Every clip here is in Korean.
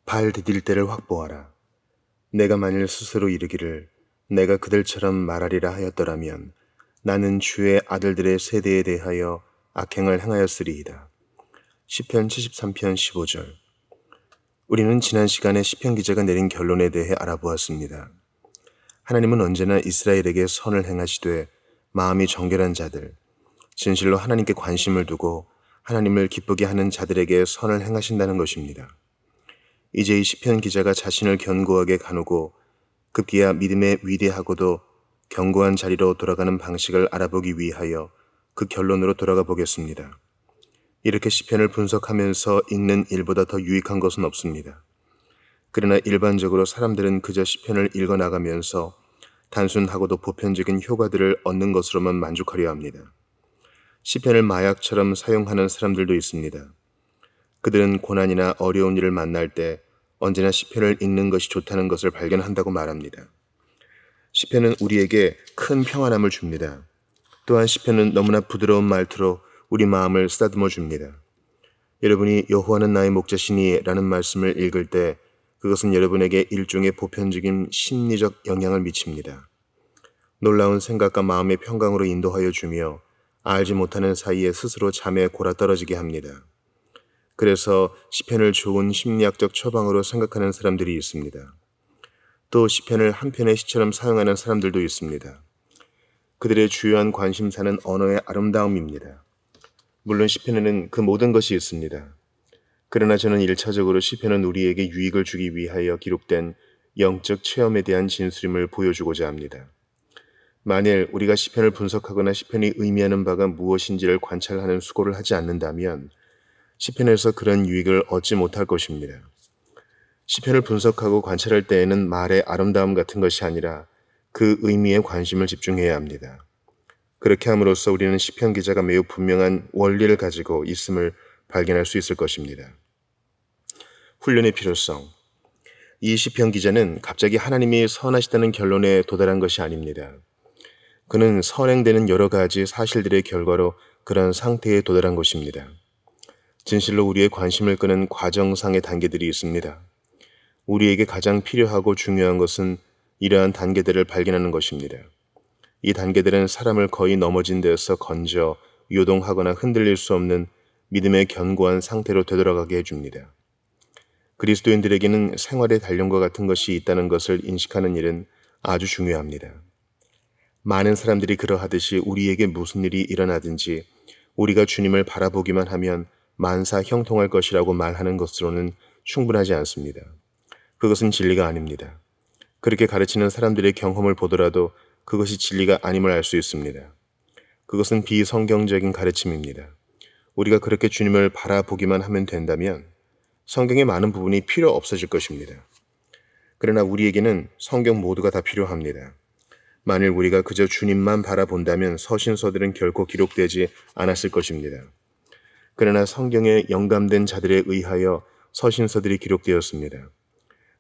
발 디딜 때를 확보하라. 내가 만일 스스로 이르기를 내가 그들처럼 말하리라 하였더라면 나는 주의 아들들의 세대에 대하여 악행을 행하였으리이다. 시편 73편 15절. 우리는 지난 시간에 시편 기자가 내린 결론에 대해 알아보았습니다. 하나님은 언제나 이스라엘에게 선을 행하시되 마음이 정결한 자들, 진실로 하나님께 관심을 두고 하나님을 기쁘게 하는 자들에게 선을 행하신다는 것입니다. 이제 이 시편 기자가 자신을 견고하게 가누고 급기야 믿음에 위대하고도 견고한 자리로 돌아가는 방식을 알아보기 위하여 그 결론으로 돌아가 보겠습니다. 이렇게 시편을 분석하면서 읽는 일보다 더 유익한 것은 없습니다. 그러나 일반적으로 사람들은 그저 시편을 읽어나가면서 단순하고도 보편적인 효과들을 얻는 것으로만 만족하려 합니다. 시편을 마약처럼 사용하는 사람들도 있습니다. 그들은 고난이나 어려운 일을 만날 때 언제나 시편을 읽는 것이 좋다는 것을 발견한다고 말합니다. 시편은 우리에게 큰 평안함을 줍니다. 또한 시편은 너무나 부드러운 말투로 우리 마음을 쓰다듬어 줍니다. 여러분이 여호와는 나의 목자시니 라는 말씀을 읽을 때 그것은 여러분에게 일종의 보편적인 심리적 영향을 미칩니다. 놀라운 생각과 마음의 평강으로 인도하여 주며 알지 못하는 사이에 스스로 잠에 골아떨어지게 합니다. 그래서 시편을 좋은 심리학적 처방으로 생각하는 사람들이 있습니다. 또 시편을 한 편의 시처럼 사용하는 사람들도 있습니다. 그들의 주요한 관심사는 언어의 아름다움입니다. 물론 시편에는 그 모든 것이 있습니다. 그러나 저는 1차적으로 시편은 우리에게 유익을 주기 위하여 기록된 영적 체험에 대한 진술임을 보여주고자 합니다. 만일 우리가 시편을 분석하거나 시편이 의미하는 바가 무엇인지를 관찰하는 수고를 하지 않는다면 시편에서 그런 유익을 얻지 못할 것입니다. 시편을 분석하고 관찰할 때에는 말의 아름다움 같은 것이 아니라 그 의미에 관심을 집중해야 합니다. 그렇게 함으로써 우리는 시편 기자가 매우 분명한 원리를 가지고 있음을 발견할 수 있을 것입니다. 훈련의 필요성. 이 시편 기자는 갑자기 하나님이 선하시다는 결론에 도달한 것이 아닙니다. 그는 선행되는 여러 가지 사실들의 결과로 그런 상태에 도달한 것입니다. 진실로 우리의 관심을 끄는 과정상의 단계들이 있습니다. 우리에게 가장 필요하고 중요한 것은 이러한 단계들을 발견하는 것입니다. 이 단계들은 사람을 거의 넘어진 데서 건져 요동하거나 흔들릴 수 없는 믿음의 견고한 상태로 되돌아가게 해줍니다. 그리스도인들에게는 생활의 단련과 같은 것이 있다는 것을 인식하는 일은 아주 중요합니다. 많은 사람들이 그러하듯이 우리에게 무슨 일이 일어나든지 우리가 주님을 바라보기만 하면 만사 형통할 것이라고 말하는 것으로는 충분하지 않습니다. 그것은 진리가 아닙니다. 그렇게 가르치는 사람들의 경험을 보더라도 그것이 진리가 아님을 알 수 있습니다. 그것은 비성경적인 가르침입니다. 우리가 그렇게 주님을 바라보기만 하면 된다면 성경의 많은 부분이 필요 없어질 것입니다. 그러나 우리에게는 성경 모두가 다 필요합니다. 만일 우리가 그저 주님만 바라본다면 서신서들은 결코 기록되지 않았을 것입니다. 그러나 성경에 영감된 자들에 의하여 서신서들이 기록되었습니다.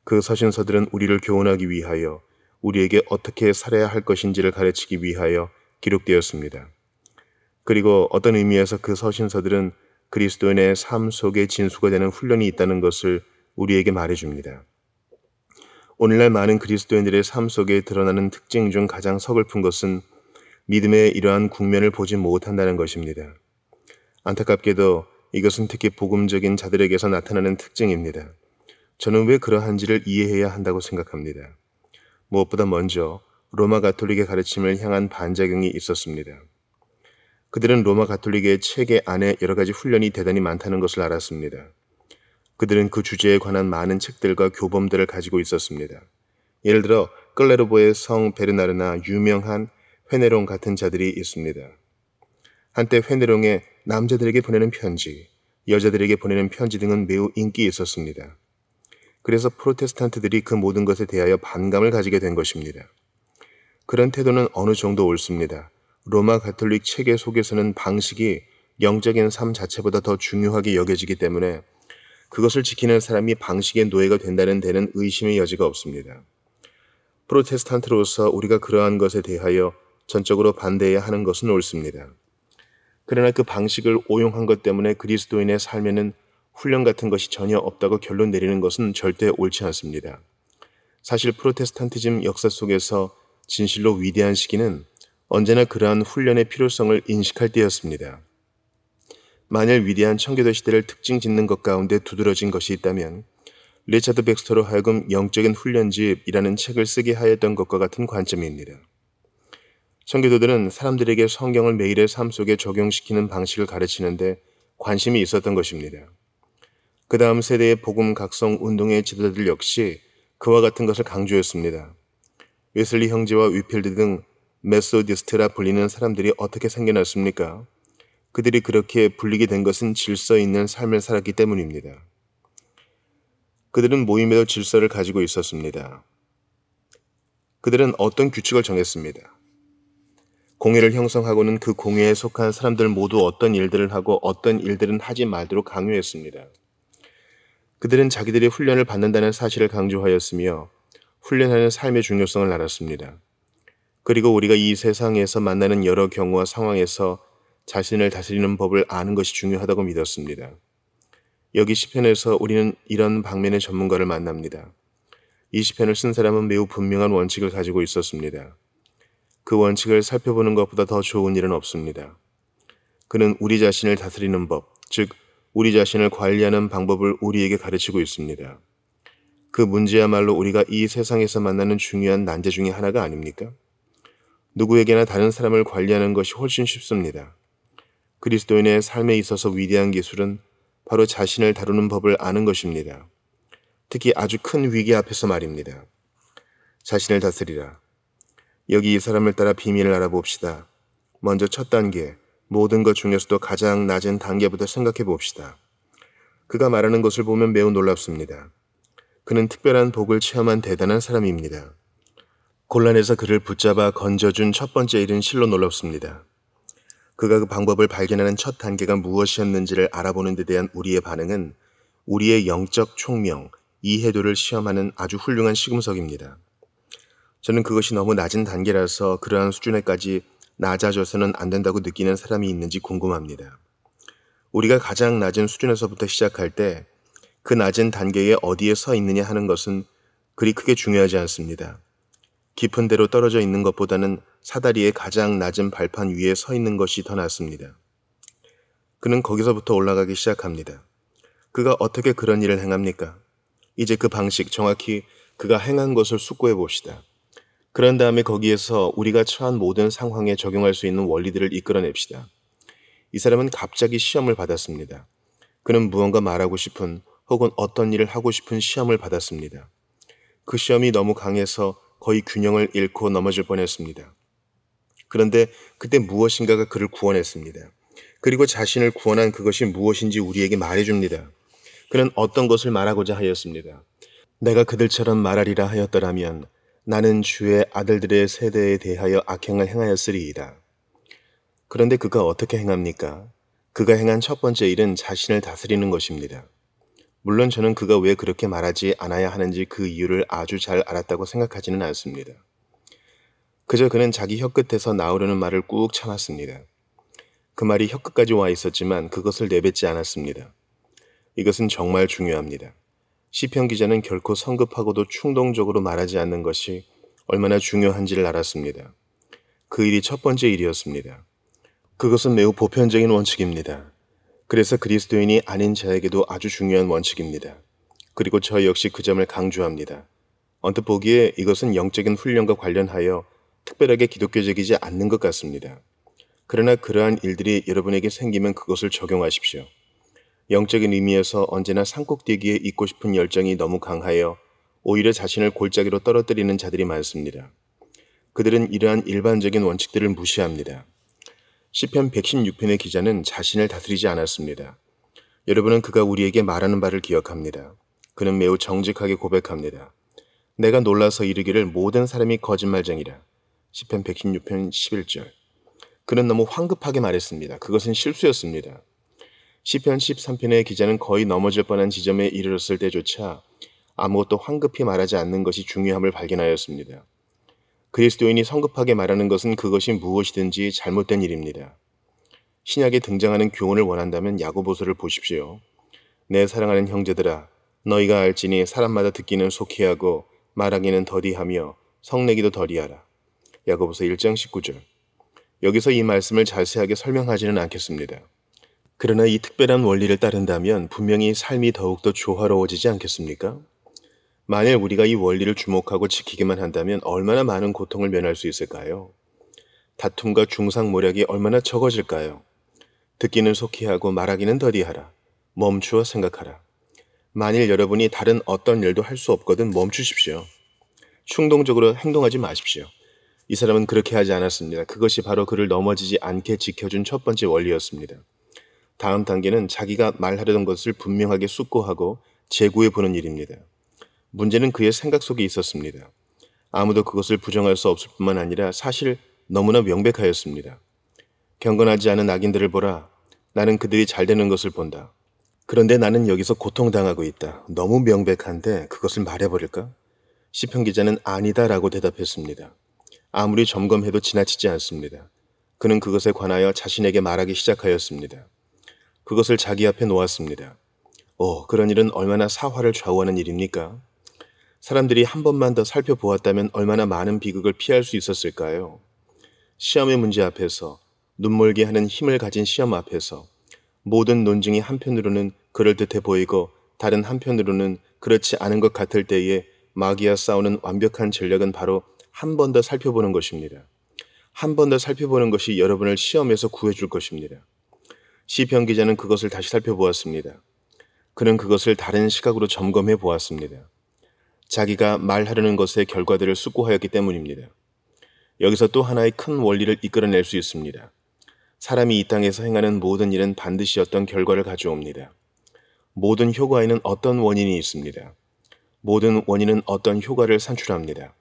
그 서신서들은 우리를 교훈하기 위하여 우리에게 어떻게 살아야 할 것인지를 가르치기 위하여 기록되었습니다. 그리고 어떤 의미에서 그 서신서들은 그리스도인의 삶 속에 진수가 되는 훈련이 있다는 것을 우리에게 말해줍니다. 오늘날 많은 그리스도인들의 삶 속에 드러나는 특징 중 가장 서글픈 것은 믿음의 이러한 국면을 보지 못한다는 것입니다. 안타깝게도 이것은 특히 복음적인 자들에게서 나타나는 특징입니다. 저는 왜 그러한지를 이해해야 한다고 생각합니다. 무엇보다 먼저 로마 가톨릭의 가르침을 향한 반작용이 있었습니다. 그들은 로마 가톨릭의 체계 안에 여러 가지 훈련이 대단히 많다는 것을 알았습니다. 그들은 그 주제에 관한 많은 책들과 교범들을 가지고 있었습니다. 예를 들어 클레르보의 성 베르나르나 유명한 회네롱 같은 자들이 있습니다. 한때 회네롱의 남자들에게 보내는 편지, 여자들에게 보내는 편지 등은 매우 인기 있었습니다. 그래서 프로테스탄트들이 그 모든 것에 대하여 반감을 가지게 된 것입니다. 그런 태도는 어느 정도 옳습니다. 로마 가톨릭 체계 속에서는 방식이 영적인 삶 자체보다 더 중요하게 여겨지기 때문에 그것을 지키는 사람이 방식의 노예가 된다는 데는 의심의 여지가 없습니다. 프로테스탄트로서 우리가 그러한 것에 대하여 전적으로 반대해야 하는 것은 옳습니다. 그러나 그 방식을 오용한 것 때문에 그리스도인의 삶에는 훈련 같은 것이 전혀 없다고 결론 내리는 것은 절대 옳지 않습니다. 사실 프로테스탄티즘 역사 속에서 진실로 위대한 시기는 언제나 그러한 훈련의 필요성을 인식할 때였습니다. 만일 위대한 청교도 시대를 특징 짓는 것 가운데 두드러진 것이 있다면 리차드 백스터로 하여금 영적인 훈련집이라는 책을 쓰게 하였던 것과 같은 관점입니다. 청교도들은 사람들에게 성경을 매일의 삶 속에 적용시키는 방식을 가르치는데 관심이 있었던 것입니다. 그 다음 세대의 복음 각성 운동의 지도자들 역시 그와 같은 것을 강조했습니다. 웨슬리 형제와 위필드 등 메소디스트라 불리는 사람들이 어떻게 생겨났습니까? 그들이 그렇게 불리게 된 것은 질서 있는 삶을 살았기 때문입니다. 그들은 모임에도 질서를 가지고 있었습니다. 그들은 어떤 규칙을 정했습니다. 공회를 형성하고는 그 공회에 속한 사람들 모두 어떤 일들을 하고 어떤 일들은 하지 말도록 강요했습니다. 그들은 자기들이 훈련을 받는다는 사실을 강조하였으며 훈련하는 삶의 중요성을 알았습니다. 그리고 우리가 이 세상에서 만나는 여러 경우와 상황에서 자신을 다스리는 법을 아는 것이 중요하다고 믿었습니다. 여기 시편에서 우리는 이런 방면의 전문가를 만납니다. 이 시편을 쓴 사람은 매우 분명한 원칙을 가지고 있었습니다. 그 원칙을 살펴보는 것보다 더 좋은 일은 없습니다. 그는 우리 자신을 다스리는 법, 즉 우리 자신을 관리하는 방법을 우리에게 가르치고 있습니다. 그 문제야말로 우리가 이 세상에서 만나는 중요한 난제 중에 하나가 아닙니까? 누구에게나 다른 사람을 관리하는 것이 훨씬 쉽습니다. 그리스도인의 삶에 있어서 위대한 기술은 바로 자신을 다루는 법을 아는 것입니다. 특히 아주 큰 위기 앞에서 말입니다. 자신을 다스리라. 여기 이 사람을 따라 비밀을 알아봅시다. 먼저 첫 단계, 모든 것 중에서도 가장 낮은 단계부터 생각해 봅시다. 그가 말하는 것을 보면 매우 놀랍습니다. 그는 특별한 복을 체험한 대단한 사람입니다. 곤란해서 그를 붙잡아 건져준 첫 번째 일은 실로 놀랍습니다. 그가 그 방법을 발견하는 첫 단계가 무엇이었는지를 알아보는 데 대한 우리의 반응은 우리의 영적 총명, 이해도를 시험하는 아주 훌륭한 시금석입니다. 저는 그것이 너무 낮은 단계라서 그러한 수준에까지 낮아져서는 안 된다고 느끼는 사람이 있는지 궁금합니다. 우리가 가장 낮은 수준에서부터 시작할 때 그 낮은 단계에 어디에 서 있느냐 하는 것은 그리 크게 중요하지 않습니다. 깊은 데로 떨어져 있는 것보다는 사다리의 가장 낮은 발판 위에 서 있는 것이 더 낫습니다. 그는 거기서부터 올라가기 시작합니다. 그가 어떻게 그런 일을 행합니까? 이제 그 방식, 정확히 그가 행한 것을 숙고해 봅시다. 그런 다음에 거기에서 우리가 처한 모든 상황에 적용할 수 있는 원리들을 이끌어냅시다. 이 사람은 갑자기 시험을 받았습니다. 그는 무언가 말하고 싶은 혹은 어떤 일을 하고 싶은 시험을 받았습니다. 그 시험이 너무 강해서 거의 균형을 잃고 넘어질 뻔했습니다. 그런데 그때 무엇인가가 그를 구원했습니다. 그리고 자신을 구원한 그것이 무엇인지 우리에게 말해줍니다. 그는 어떤 것을 말하고자 하였습니다. 내가 그들처럼 말하리라 하였더라면 나는 주의 아들들의 세대에 대하여 악행을 행하였으리이다. 그런데 그가 어떻게 행합니까? 그가 행한 첫 번째 일은 자신을 다스리는 것입니다. 물론 저는 그가 왜 그렇게 말하지 않아야 하는지 그 이유를 아주 잘 알았다고 생각하지는 않습니다. 그저 그는 자기 혀끝에서 나오려는 말을 꾹 참았습니다. 그 말이 혀끝까지 와 있었지만 그것을 내뱉지 않았습니다. 이것은 정말 중요합니다. 시편 기자는 결코 성급하고도 충동적으로 말하지 않는 것이 얼마나 중요한지를 알았습니다. 그 일이 첫 번째 일이었습니다. 그것은 매우 보편적인 원칙입니다. 그래서 그리스도인이 아닌 자에게도 아주 중요한 원칙입니다. 그리고 저 역시 그 점을 강조합니다. 언뜻 보기에 이것은 영적인 훈련과 관련하여 특별하게 기독교적이지 않는 것 같습니다. 그러나 그러한 일들이 여러분에게 생기면 그것을 적용하십시오. 영적인 의미에서 언제나 산꼭대기에 있고 싶은 열정이 너무 강하여 오히려 자신을 골짜기로 떨어뜨리는 자들이 많습니다. 그들은 이러한 일반적인 원칙들을 무시합니다. 시편 116편의 기자는 자신을 다스리지 않았습니다. 여러분은 그가 우리에게 말하는 바를 기억합니다. 그는 매우 정직하게 고백합니다. 내가 놀라서 이르기를 모든 사람이 거짓말쟁이라. 시편 116편 11절. 그는 너무 황급하게 말했습니다. 그것은 실수였습니다. 시편 13편의 기자는 거의 넘어질 뻔한 지점에 이르렀을 때조차 아무것도 황급히 말하지 않는 것이 중요함을 발견하였습니다. 그리스도인이 성급하게 말하는 것은 그것이 무엇이든지 잘못된 일입니다. 신약에 등장하는 교훈을 원한다면 야고보서를 보십시오. 내 사랑하는 형제들아, 너희가 알지니 사람마다 듣기는 속히 하고 말하기는 더디하며 성내기도 더디하라. 야고보서 1장 19절. 여기서 이 말씀을 자세하게 설명하지는 않겠습니다. 그러나 이 특별한 원리를 따른다면 분명히 삶이 더욱더 조화로워지지 않겠습니까? 만일 우리가 이 원리를 주목하고 지키기만 한다면 얼마나 많은 고통을 면할 수 있을까요? 다툼과 중상모략이 얼마나 적어질까요? 듣기는 속히 하고 말하기는 더디하라. 멈추어 생각하라. 만일 여러분이 다른 어떤 일도 할 수 없거든 멈추십시오. 충동적으로 행동하지 마십시오. 이 사람은 그렇게 하지 않았습니다. 그것이 바로 그를 넘어지지 않게 지켜준 첫 번째 원리였습니다. 다음 단계는 자기가 말하려던 것을 분명하게 숙고하고 재구해 보는 일입니다. 문제는 그의 생각 속에 있었습니다. 아무도 그것을 부정할 수 없을 뿐만 아니라 사실 너무나 명백하였습니다. 경건하지 않은 악인들을 보라. 나는 그들이 잘 되는 것을 본다. 그런데 나는 여기서 고통당하고 있다. 너무 명백한데 그것을 말해버릴까? 시편 기자는 아니다라고 대답했습니다. 아무리 점검해도 지나치지 않습니다. 그는 그것에 관하여 자신에게 말하기 시작하였습니다. 그것을 자기 앞에 놓았습니다. 그런 일은 얼마나 사화를 좌우하는 일입니까? 사람들이 한 번만 더 살펴보았다면 얼마나 많은 비극을 피할 수 있었을까요? 시험의 문제 앞에서, 눈멀게 하는 힘을 가진 시험 앞에서 모든 논증이 한편으로는 그럴듯해 보이고 다른 한편으로는 그렇지 않은 것 같을 때에 마귀와 싸우는 완벽한 전략은 바로 한 번 더 살펴보는 것입니다. 한 번 더 살펴보는 것이 여러분을 시험에서 구해줄 것입니다. 시편 기자는 그것을 다시 살펴보았습니다. 그는 그것을 다른 시각으로 점검해 보았습니다. 자기가 말하려는 것의 결과들을 숙고하였기 때문입니다. 여기서 또 하나의 큰 원리를 이끌어낼 수 있습니다. 사람이 이 땅에서 행하는 모든 일은 반드시 어떤 결과를 가져옵니다. 모든 효과에는 어떤 원인이 있습니다. 모든 원인은 어떤 효과를 산출합니다.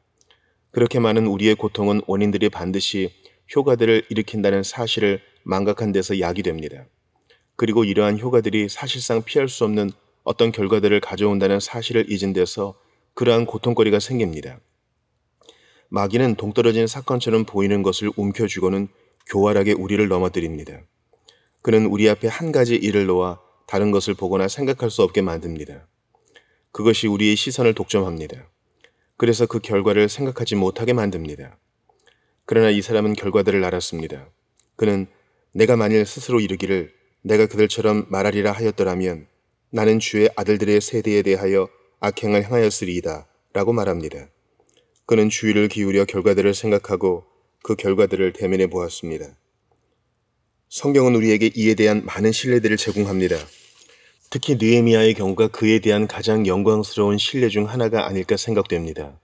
그렇게 많은 우리의 고통은 원인들이 반드시 효과들을 일으킨다는 사실을 망각한 데서 야기됩니다. 그리고 이러한 효과들이 사실상 피할 수 없는 어떤 결과들을 가져온다는 사실을 잊은 데서 그러한 고통거리가 생깁니다. 마귀는 동떨어진 사건처럼 보이는 것을 움켜쥐고는 교활하게 우리를 넘어뜨립니다. 그는 우리 앞에 한 가지 일을 놓아 다른 것을 보거나 생각할 수 없게 만듭니다. 그것이 우리의 시선을 독점합니다. 그래서 그 결과를 생각하지 못하게 만듭니다. 그러나 이 사람은 결과들을 알았습니다. 그는 내가 만일 스스로 이르기를 내가 그들처럼 말하리라 하였더라면 나는 주의 아들들의 세대에 대하여 악행을 행하였으리이다 라고 말합니다. 그는 주의를 기울여 결과들을 생각하고 그 결과들을 대면해 보았습니다. 성경은 우리에게 이에 대한 많은 신뢰들을 제공합니다. 특히 느헤미야의 경우가 그에 대한 가장 영광스러운 신뢰 중 하나가 아닐까 생각됩니다.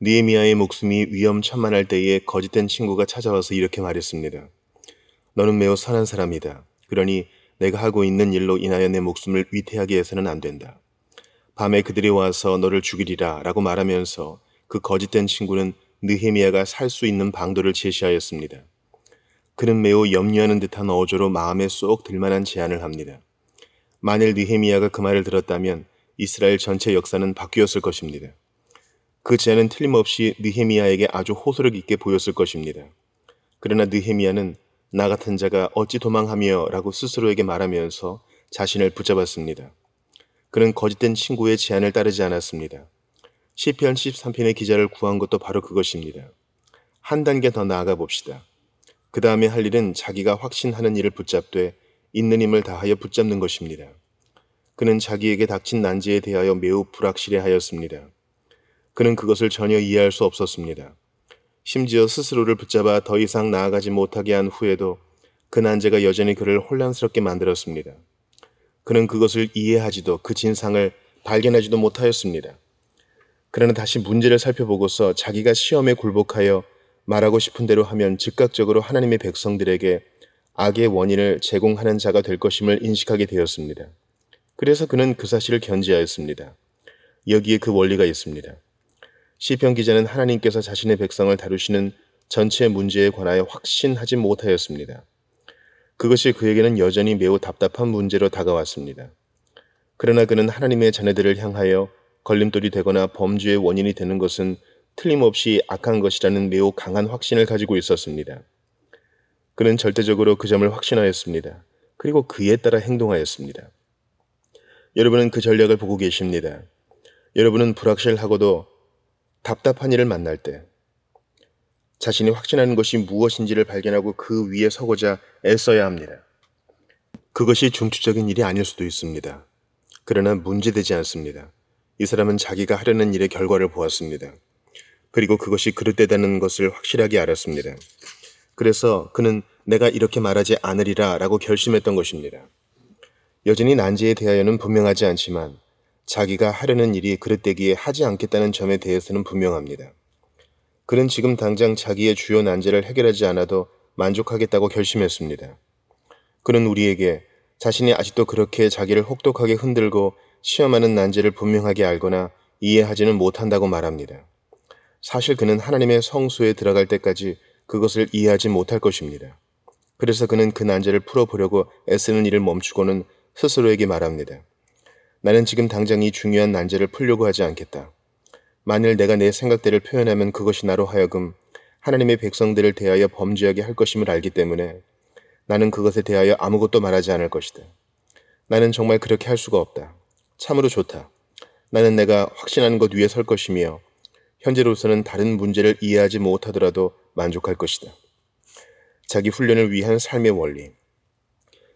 느헤미야의 목숨이 위험천만할 때에 거짓된 친구가 찾아와서 이렇게 말했습니다. 너는 매우 선한 사람이다. 그러니 내가 하고 있는 일로 인하여 내 목숨을 위태하게 해서는 안 된다. 밤에 그들이 와서 너를 죽이리라 라고 말하면서 그 거짓된 친구는 느헤미야가 살 수 있는 방도를 제시하였습니다. 그는 매우 염려하는 듯한 어조로 마음에 쏙 들만한 제안을 합니다. 만일 느헤미야가 그 말을 들었다면 이스라엘 전체 역사는 바뀌었을 것입니다. 그 제안은 틀림없이 느헤미야에게 아주 호소력 있게 보였을 것입니다. 그러나 느헤미야는 나 같은 자가 어찌 도망하며 라고 스스로에게 말하면서 자신을 붙잡았습니다. 그는 거짓된 친구의 제안을 따르지 않았습니다. 시편 13편의 기자를 구한 것도 바로 그것입니다. 한 단계 더 나아가 봅시다. 그 다음에 할 일은 자기가 확신하는 일을 붙잡되 있는 힘을 다하여 붙잡는 것입니다. 그는 자기에게 닥친 난제에 대하여 매우 불확실해하였습니다. 그는 그것을 전혀 이해할 수 없었습니다. 심지어 스스로를 붙잡아 더 이상 나아가지 못하게 한 후에도 그 난제가 여전히 그를 혼란스럽게 만들었습니다. 그는 그것을 이해하지도 그 진상을 발견하지도 못하였습니다. 그러나 다시 문제를 살펴보고서 자기가 시험에 굴복하여 말하고 싶은 대로 하면 즉각적으로 하나님의 백성들에게 악의 원인을 제공하는 자가 될 것임을 인식하게 되었습니다. 그래서 그는 그 사실을 견지하였습니다. 여기에 그 원리가 있습니다. 시편 기자는 하나님께서 자신의 백성을 다루시는 전체 문제에 관하여 확신하지 못하였습니다. 그것이 그에게는 여전히 매우 답답한 문제로 다가왔습니다. 그러나 그는 하나님의 자녀들을 향하여 걸림돌이 되거나 범죄의 원인이 되는 것은 틀림없이 악한 것이라는 매우 강한 확신을 가지고 있었습니다. 그는 절대적으로 그 점을 확신하였습니다. 그리고 그에 따라 행동하였습니다. 여러분은 그 전략을 보고 계십니다. 여러분은 불확실하고도 답답한 일을 만날 때 자신이 확신하는 것이 무엇인지를 발견하고 그 위에 서고자 애써야 합니다. 그것이 중추적인 일이 아닐 수도 있습니다. 그러나 문제되지 않습니다. 이 사람은 자기가 하려는 일의 결과를 보았습니다. 그리고 그것이 그릇되다는 것을 확실하게 알았습니다. 그래서 그는 내가 이렇게 말하지 않으리라 라고 결심했던 것입니다. 여전히 난제에 대하여는 분명하지 않지만 자기가 하려는 일이 그릇되기에 하지 않겠다는 점에 대해서는 분명합니다. 그는 지금 당장 자기의 주요 난제를 해결하지 않아도 만족하겠다고 결심했습니다. 그는 우리에게 자신이 아직도 그렇게 자기를 혹독하게 흔들고 시험하는 난제를 분명하게 알거나 이해하지는 못한다고 말합니다. 사실 그는 하나님의 성소에 들어갈 때까지 그것을 이해하지 못할 것입니다. 그래서 그는 그 난제를 풀어보려고 애쓰는 일을 멈추고는 스스로에게 말합니다. 나는 지금 당장 이 중요한 난제를 풀려고 하지 않겠다. 만일 내가 내 생각대로 표현하면 그것이 나로 하여금 하나님의 백성들을 대하여 범죄하게 할 것임을 알기 때문에 나는 그것에 대하여 아무것도 말하지 않을 것이다. 나는 정말 그렇게 할 수가 없다. 참으로 좋다. 나는 내가 확신하는 것 위에 설 것이며 현재로서는 다른 문제를 이해하지 못하더라도 만족할 것이다. 자기 훈련을 위한 삶의 원리.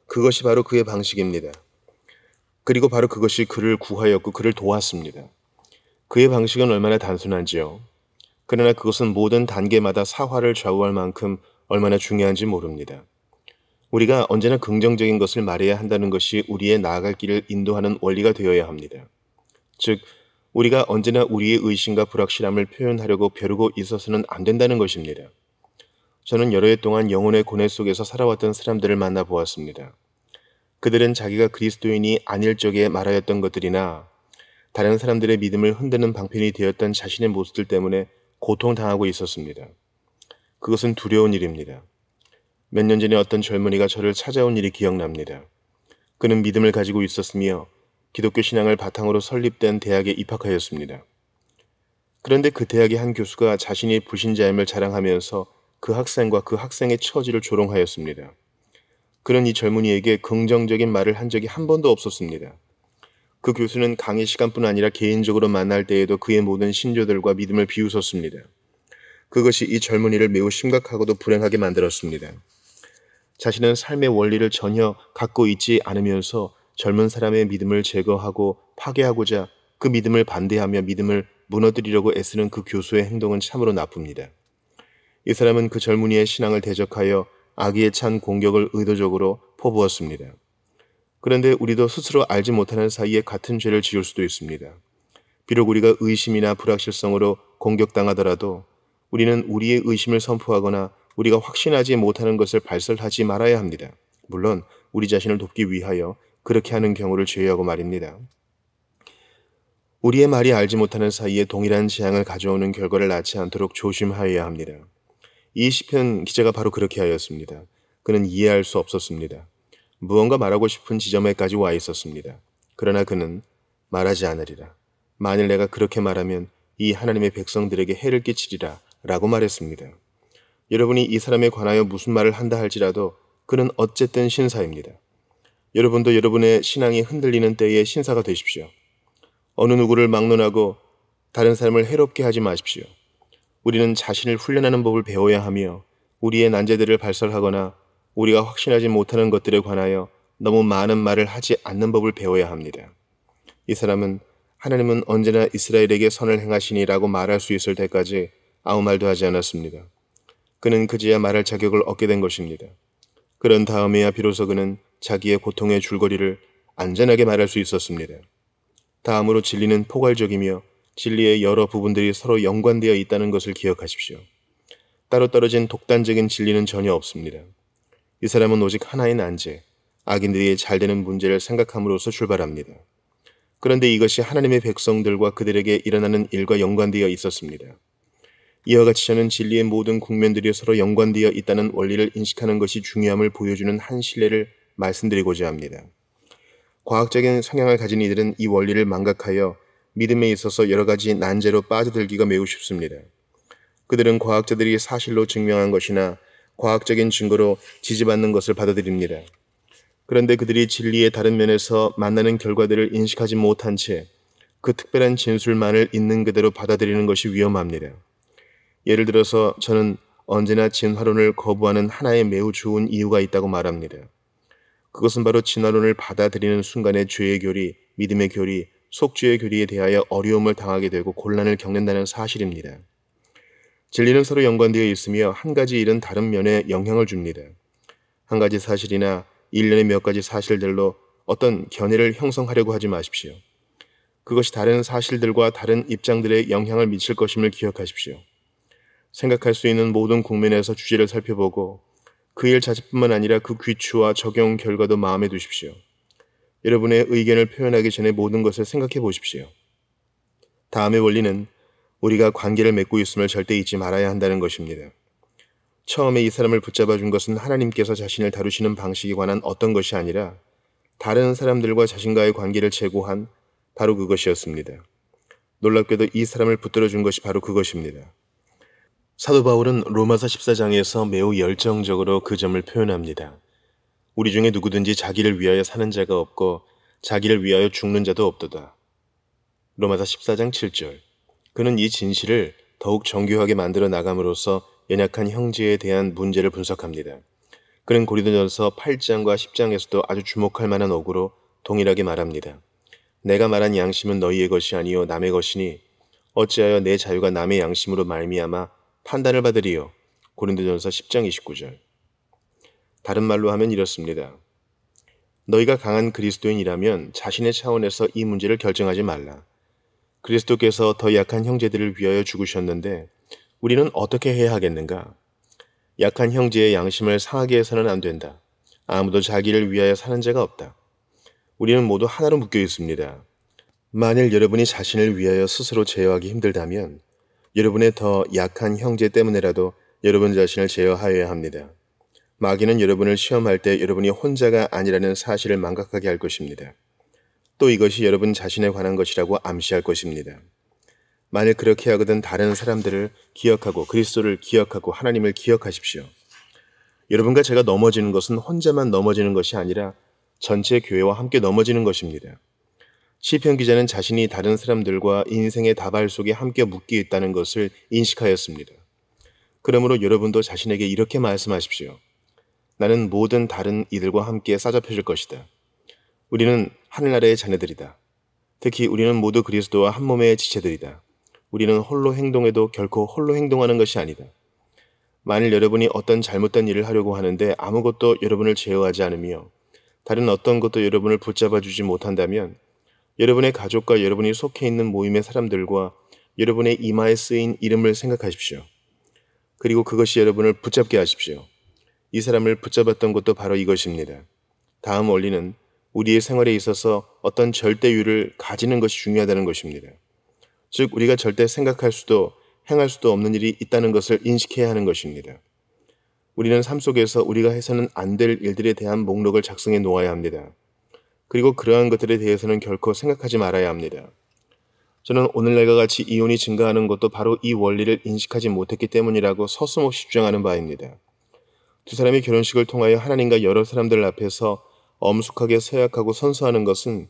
그것이 바로 그의 방식입니다. 그리고 바로 그것이 그를 구하였고 그를 도왔습니다. 그의 방식은 얼마나 단순한지요. 그러나 그것은 모든 단계마다 사활을 좌우할 만큼 얼마나 중요한지 모릅니다. 우리가 언제나 긍정적인 것을 말해야 한다는 것이 우리의 나아갈 길을 인도하는 원리가 되어야 합니다. 즉, 우리가 언제나 우리의 의심과 불확실함을 표현하려고 벼르고 있어서는 안 된다는 것입니다. 저는 여러 해 동안 영혼의 고뇌 속에서 살아왔던 사람들을 만나보았습니다. 그들은 자기가 그리스도인이 아닐 적에 말하였던 것들이나 다른 사람들의 믿음을 흔드는 방편이 되었던 자신의 모습들 때문에 고통당하고 있었습니다. 그것은 두려운 일입니다. 몇 년 전에 어떤 젊은이가 저를 찾아온 일이 기억납니다. 그는 믿음을 가지고 있었으며 기독교 신앙을 바탕으로 설립된 대학에 입학하였습니다. 그런데 그 대학의 한 교수가 자신이 불신자임을 자랑하면서 그 학생과 그 학생의 처지를 조롱하였습니다. 그는 이 젊은이에게 긍정적인 말을 한 적이 한 번도 없었습니다. 그 교수는 강의 시간뿐 아니라 개인적으로 만날 때에도 그의 모든 신조들과 믿음을 비웃었습니다. 그것이 이 젊은이를 매우 심각하고도 불행하게 만들었습니다. 자신은 삶의 원리를 전혀 갖고 있지 않으면서 젊은 사람의 믿음을 제거하고 파괴하고자 그 믿음을 반대하며 믿음을 무너뜨리려고 애쓰는 그 교수의 행동은 참으로 나쁩니다. 이 사람은 그 젊은이의 신앙을 대적하여 악의에 찬 공격을 의도적으로 퍼부었습니다. 그런데 우리도 스스로 알지 못하는 사이에 같은 죄를 지을 수도 있습니다. 비록 우리가 의심이나 불확실성으로 공격당하더라도 우리는 우리의 의심을 선포하거나 우리가 확신하지 못하는 것을 발설하지 말아야 합니다. 물론 우리 자신을 돕기 위하여 그렇게 하는 경우를 제외하고 말입니다. 우리의 말이 알지 못하는 사이에 동일한 재앙을 가져오는 결과를 낳지 않도록 조심하여야 합니다. 이 시편 기자가 바로 그렇게 하였습니다. 그는 이해할 수 없었습니다. 무언가 말하고 싶은 지점에까지 와 있었습니다. 그러나 그는 말하지 않으리라. 만일 내가 그렇게 말하면 이 하나님의 백성들에게 해를 끼치리라 라고 말했습니다. 여러분이 이 사람에 관하여 무슨 말을 한다 할지라도 그는 어쨌든 신사입니다. 여러분도 여러분의 신앙이 흔들리는 때에 신사가 되십시오. 어느 누구를 막론하고 다른 사람을 해롭게 하지 마십시오. 우리는 자신을 훈련하는 법을 배워야 하며 우리의 난제들을 발설하거나 우리가 확신하지 못하는 것들에 관하여 너무 많은 말을 하지 않는 법을 배워야 합니다. 이 사람은 하나님은 언제나 이스라엘에게 선을 행하시니라고 말할 수 있을 때까지 아무 말도 하지 않았습니다. 그는 그제야 말할 자격을 얻게 된 것입니다. 그런 다음에야 비로소 그는 자기의 고통의 줄거리를 안전하게 말할 수 있었습니다. 다음으로 진리는 포괄적이며 진리의 여러 부분들이 서로 연관되어 있다는 것을 기억하십시오. 따로 떨어진 독단적인 진리는 전혀 없습니다. 이 사람은 오직 하나의 난제, 악인들이 잘 되는 문제를 생각함으로써 출발합니다. 그런데 이것이 하나님의 백성들과 그들에게 일어나는 일과 연관되어 있었습니다. 이와 같이 저는 진리의 모든 국면들이 서로 연관되어 있다는 원리를 인식하는 것이 중요함을 보여주는 한 실례를 말씀드리고자 합니다. 과학적인 성향을 가진 이들은 이 원리를 망각하여 믿음에 있어서 여러 가지 난제로 빠져들기가 매우 쉽습니다. 그들은 과학자들이 사실로 증명한 것이나 과학적인 증거로 지지받는 것을 받아들입니다. 그런데 그들이 진리의 다른 면에서 만나는 결과들을 인식하지 못한 채 그 특별한 진술만을 있는 그대로 받아들이는 것이 위험합니다. 예를 들어서 저는 언제나 진화론을 거부하는 하나의 매우 좋은 이유가 있다고 말합니다. 그것은 바로 진화론을 받아들이는 순간에 죄의 교리, 믿음의 교리, 속죄의 교리에 대하여 어려움을 당하게 되고 곤란을 겪는다는 사실입니다. 진리는 서로 연관되어 있으며 한 가지 일은 다른 면에 영향을 줍니다. 한 가지 사실이나 일련의 몇 가지 사실들로 어떤 견해를 형성하려고 하지 마십시오. 그것이 다른 사실들과 다른 입장들에 영향을 미칠 것임을 기억하십시오. 생각할 수 있는 모든 국면에서 주제를 살펴보고 그 일 자체뿐만 아니라 그 귀추와 적용 결과도 마음에 두십시오. 여러분의 의견을 표현하기 전에 모든 것을 생각해 보십시오. 다음의 원리는 우리가 관계를 맺고 있음을 절대 잊지 말아야 한다는 것입니다. 처음에 이 사람을 붙잡아 준 것은 하나님께서 자신을 다루시는 방식에 관한 어떤 것이 아니라 다른 사람들과 자신과의 관계를 제고한 바로 그것이었습니다. 놀랍게도 이 사람을 붙들어 준 것이 바로 그것입니다. 사도 바울은 로마서 14장에서 매우 열정적으로 그 점을 표현합니다. 우리 중에 누구든지 자기를 위하여 사는 자가 없고 자기를 위하여 죽는 자도 없도다. 로마서 14장 7절. 그는 이 진실을 더욱 정교하게 만들어 나감으로써 연약한 형제에 대한 문제를 분석합니다. 그는 고린도전서 8장과 10장에서도 아주 주목할 만한 어구로 동일하게 말합니다. 내가 말한 양심은 너희의 것이 아니요 남의 것이니 어찌하여 내 자유가 남의 양심으로 말미암아 판단을 받으리요. 고린도전서 10장 29절. 다른 말로 하면 이렇습니다. 너희가 강한 그리스도인이라면 자신의 차원에서 이 문제를 결정하지 말라. 그리스도께서 더 약한 형제들을 위하여 죽으셨는데 우리는 어떻게 해야 하겠는가? 약한 형제의 양심을 상하게 해서는 안 된다. 아무도 자기를 위하여 사는 자가 없다. 우리는 모두 하나로 묶여 있습니다. 만일 여러분이 자신을 위하여 스스로 제어하기 힘들다면 여러분의 더 약한 형제 때문에라도 여러분 자신을 제어하여야 합니다. 마귀는 여러분을 시험할 때 여러분이 혼자가 아니라는 사실을 망각하게 할 것입니다. 또 이것이 여러분 자신에 관한 것이라고 암시할 것입니다. 만일 그렇게 하거든 다른 사람들을 기억하고 그리스도를 기억하고 하나님을 기억하십시오. 여러분과 제가 넘어지는 것은 혼자만 넘어지는 것이 아니라 전체 교회와 함께 넘어지는 것입니다. 시편 기자는 자신이 다른 사람들과 인생의 다발 속에 함께 묶여 있다는 것을 인식하였습니다. 그러므로 여러분도 자신에게 이렇게 말씀하십시오. 나는 모든 다른 이들과 함께 싸잡혀질 것이다. 우리는 하늘나라의 자녀들이다. 특히 우리는 모두 그리스도와 한 몸의 지체들이다. 우리는 홀로 행동해도 결코 홀로 행동하는 것이 아니다. 만일 여러분이 어떤 잘못된 일을 하려고 하는데 아무것도 여러분을 제어하지 않으며 다른 어떤 것도 여러분을 붙잡아 주지 못한다면 여러분의 가족과 여러분이 속해 있는 모임의 사람들과 여러분의 이마에 쓰인 이름을 생각하십시오. 그리고 그것이 여러분을 붙잡게 하십시오. 이 사람을 붙잡았던 것도 바로 이것입니다. 다음 원리는 우리의 생활에 있어서 어떤 절대율을 가지는 것이 중요하다는 것입니다. 즉 우리가 절대 생각할 수도 행할 수도 없는 일이 있다는 것을 인식해야 하는 것입니다. 우리는 삶 속에서 우리가 해서는 안 될 일들에 대한 목록을 작성해 놓아야 합니다. 그리고 그러한 것들에 대해서는 결코 생각하지 말아야 합니다. 저는 오늘날과 같이 이혼이 증가하는 것도 바로 이 원리를 인식하지 못했기 때문이라고 서슴없이 주장하는 바입니다. 두 사람이 결혼식을 통하여 하나님과 여러 사람들 앞에서 엄숙하게 서약하고 선서하는 것은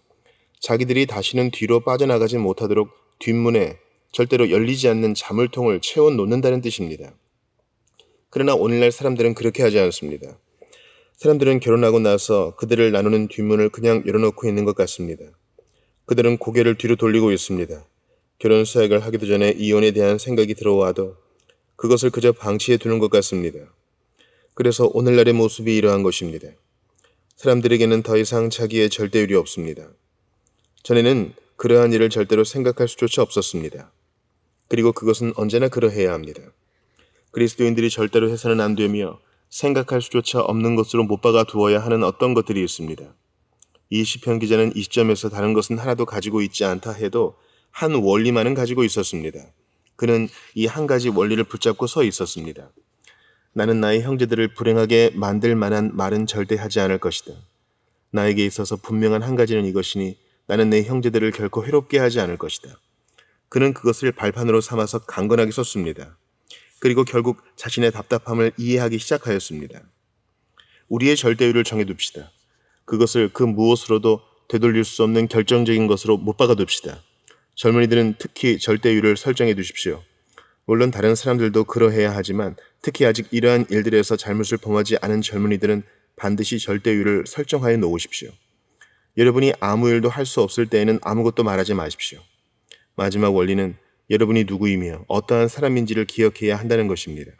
자기들이 다시는 뒤로 빠져나가지 못하도록 뒷문에 절대로 열리지 않는 자물통을 채워놓는다는 뜻입니다. 그러나 오늘날 사람들은 그렇게 하지 않습니다. 사람들은 결혼하고 나서 그들을 나누는 뒷문을 그냥 열어놓고 있는 것 같습니다. 그들은 고개를 뒤로 돌리고 있습니다. 결혼 서약을 하기도 전에 이혼에 대한 생각이 들어와도 그것을 그저 방치해 두는 것 같습니다. 그래서 오늘날의 모습이 이러한 것입니다. 사람들에게는 더 이상 자기의 절대율이 없습니다. 전에는 그러한 일을 절대로 생각할 수조차 없었습니다. 그리고 그것은 언제나 그러해야 합니다. 그리스도인들이 절대로 해서는 안 되며 생각할 수조차 없는 것으로 못 박아 두어야 하는 어떤 것들이 있습니다. 이 시편 기자는 이 시점에서 다른 것은 하나도 가지고 있지 않다 해도 한 원리만은 가지고 있었습니다. 그는 이 한 가지 원리를 붙잡고 서 있었습니다. 나는 나의 형제들을 불행하게 만들 만한 말은 절대 하지 않을 것이다. 나에게 있어서 분명한 한 가지는 이것이니 나는 내 형제들을 결코 해롭게 하지 않을 것이다. 그는 그것을 발판으로 삼아서 강건하게 섰습니다. 그리고 결국 자신의 답답함을 이해하기 시작하였습니다. 우리의 절대율을 정해둡시다. 그것을 그 무엇으로도 되돌릴 수 없는 결정적인 것으로 못 박아둡시다. 젊은이들은 특히 절대율을 설정해 두십시오. 물론 다른 사람들도 그러해야 하지만 특히 아직 이러한 일들에서 잘못을 범하지 않은 젊은이들은 반드시 절대율을 설정하여 놓으십시오. 여러분이 아무 일도 할 수 없을 때에는 아무것도 말하지 마십시오. 마지막 원리는 여러분이 누구이며 어떠한 사람인지를 기억해야 한다는 것입니다.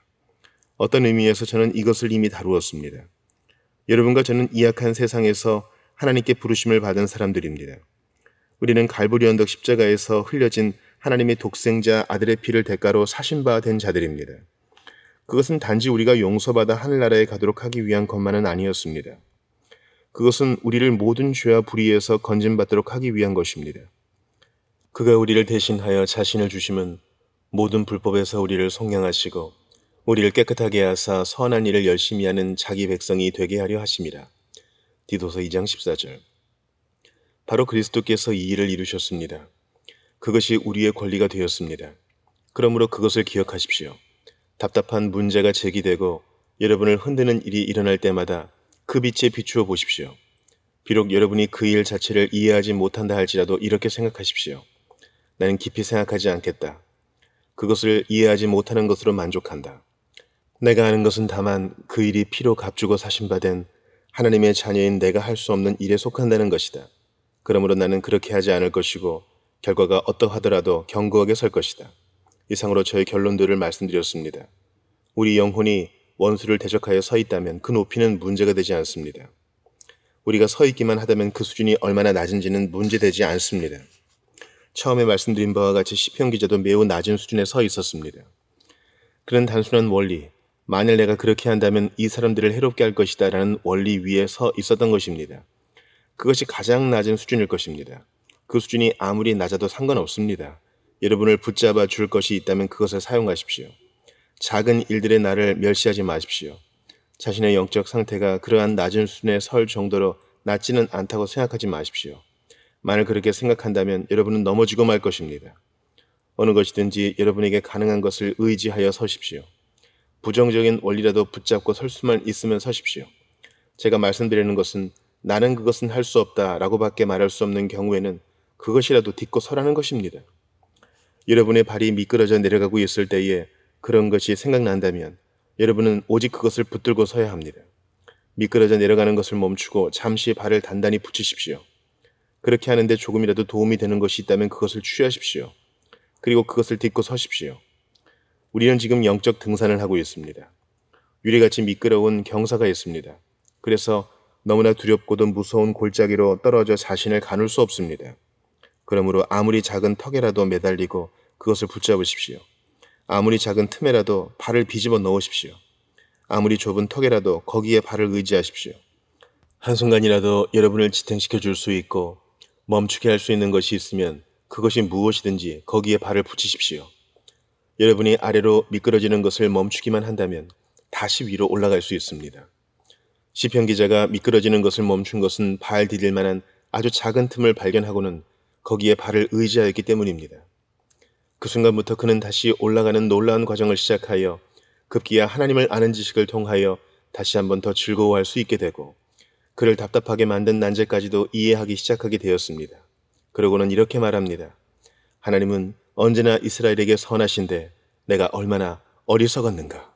어떤 의미에서 저는 이것을 이미 다루었습니다. 여러분과 저는 이 악한 세상에서 하나님께 부르심을 받은 사람들입니다. 우리는 갈보리 언덕 십자가에서 흘려진 하나님의 독생자 아들의 피를 대가로 사신 바 된 자들입니다. 그것은 단지 우리가 용서받아 하늘나라에 가도록 하기 위한 것만은 아니었습니다. 그것은 우리를 모든 죄와 불의에서 건진받도록 하기 위한 것입니다. 그가 우리를 대신하여 자신을 주심은 모든 불법에서 우리를 속량하시고 우리를 깨끗하게 하사 선한 일을 열심히 하는 자기 백성이 되게 하려 하심이라. 디도서 2장 14절. 바로 그리스도께서 이 일을 이루셨습니다. 그것이 우리의 권리가 되었습니다. 그러므로 그것을 기억하십시오. 답답한 문제가 제기되고 여러분을 흔드는 일이 일어날 때마다 그 빛에 비추어 보십시오. 비록 여러분이 그 일 자체를 이해하지 못한다 할지라도 이렇게 생각하십시오. 나는 깊이 생각하지 않겠다. 그것을 이해하지 못하는 것으로 만족한다. 내가 아는 것은 다만 그 일이 피로 값주고 사신 바 된 하나님의 자녀인 내가 할 수 없는 일에 속한다는 것이다. 그러므로 나는 그렇게 하지 않을 것이고 결과가 어떠하더라도 견고하게 설 것이다. 이상으로 저의 결론들을 말씀드렸습니다. 우리 영혼이 원수를 대적하여 서 있다면 그 높이는 문제가 되지 않습니다. 우리가 서 있기만 하다면 그 수준이 얼마나 낮은지는 문제되지 않습니다. 처음에 말씀드린 바와 같이 시편 기자도 매우 낮은 수준에 서 있었습니다. 그런 단순한 원리, 만일 내가 그렇게 한다면 이 사람들을 해롭게 할 것이다 라는 원리 위에 서 있었던 것입니다. 그것이 가장 낮은 수준일 것입니다. 그 수준이 아무리 낮아도 상관없습니다. 여러분을 붙잡아 줄 것이 있다면 그것을 사용하십시오. 작은 일들의 나를 멸시하지 마십시오. 자신의 영적 상태가 그러한 낮은 수준에 설 정도로 낮지는 않다고 생각하지 마십시오. 만일 그렇게 생각한다면 여러분은 넘어지고 말 것입니다. 어느 것이든지 여러분에게 가능한 것을 의지하여 서십시오. 부정적인 원리라도 붙잡고 설 수만 있으면 서십시오. 제가 말씀드리는 것은 나는 그것은 할 수 없다 라고 밖에 말할 수 없는 경우에는 그것이라도 딛고 서라는 것입니다. 여러분의 발이 미끄러져 내려가고 있을 때에 그런 것이 생각난다면 여러분은 오직 그것을 붙들고 서야 합니다. 미끄러져 내려가는 것을 멈추고 잠시 발을 단단히 붙이십시오. 그렇게 하는데 조금이라도 도움이 되는 것이 있다면 그것을 취하십시오. 그리고 그것을 딛고 서십시오. 우리는 지금 영적 등산을 하고 있습니다. 유리같이 미끄러운 경사가 있습니다. 그래서 너무나 두렵고도 무서운 골짜기로 떨어져 자신을 가눌 수 없습니다. 그러므로 아무리 작은 턱에라도 매달리고 그것을 붙잡으십시오. 아무리 작은 틈에라도 발을 비집어 넣으십시오. 아무리 좁은 턱에라도 거기에 발을 의지하십시오. 한순간이라도 여러분을 지탱시켜 줄 수 있고 멈추게 할 수 있는 것이 있으면 그것이 무엇이든지 거기에 발을 붙이십시오. 여러분이 아래로 미끄러지는 것을 멈추기만 한다면 다시 위로 올라갈 수 있습니다. 시편 기자가 미끄러지는 것을 멈춘 것은 발 디딜 만한 아주 작은 틈을 발견하고는 거기에 발을 의지하였기 때문입니다. 그 순간부터 그는 다시 올라가는 놀라운 과정을 시작하여 급기야 하나님을 아는 지식을 통하여 다시 한번 더 즐거워할 수 있게 되고 그를 답답하게 만든 난제까지도 이해하기 시작하게 되었습니다. 그러고는 이렇게 말합니다. 하나님은 언제나 이스라엘에게 선하신데 내가 얼마나 어리석었는가.